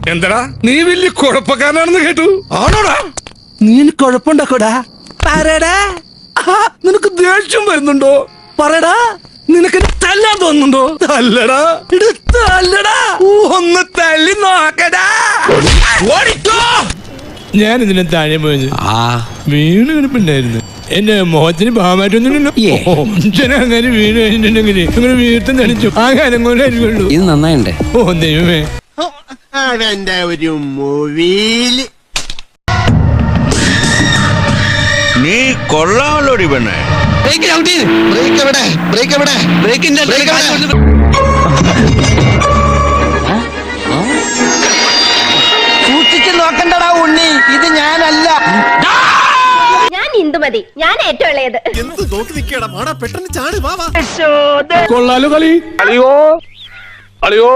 എന്താടാ നീ വലിയ കുഴപ്പക്കാരനാണെന്ന് കേട്ടു. ആണോടാ? നീ കുഴപ്പമുണ്ടാക്കോടാ? പറയടാ. നിനക്ക് ദേഷ്യം വരുന്നുണ്ടോ? പറയടാ. നിനക്ക് തല്ലാൻ തോന്നുന്നുണ്ടോ? തല്ലടാ, തല്ലടാ, ഒന്ന് തല്ലി നോക്കടാ. ഓടിക്കോ. ഞാൻ ഇതിനെ താഴെ പോയത് വീണ് കിടപ്പുണ്ടായിരുന്നു. എന്റെ മുഖത്തിന് ഭാവമായിട്ടൊന്നുമില്ലല്ലോ. അങ്ങനെ വീണ് കഴിഞ്ഞിട്ടുണ്ടെങ്കിൽ അങ്ങനെ വീർത്തും തളിച്ചു ആകാരം കൊണ്ടായിരിക്കുള്ളൂ. ഇത് നന്നായിണ്ടേ. ഓ ദൈവമേ, അവന്റെ ഒരു മൂവിയില് നീ കൊള്ളാമല്ലോടി പെണ്ണേ. സൂക്ഷിച്ച് നോക്കണ്ടടാ ഉണ്ണി, ഇത് ഞാനല്ല. ഞാൻ ഇന്ദുമതി, ഞാൻ ഏറ്റവും ഇളയത്. എന്ത് നോക്കി നിൽക്കടാ മാടാ, പെട്ടെന്ന് ചാടി വാ. കൊള്ളാലോ കളി. അളിയോ, അളിയോ,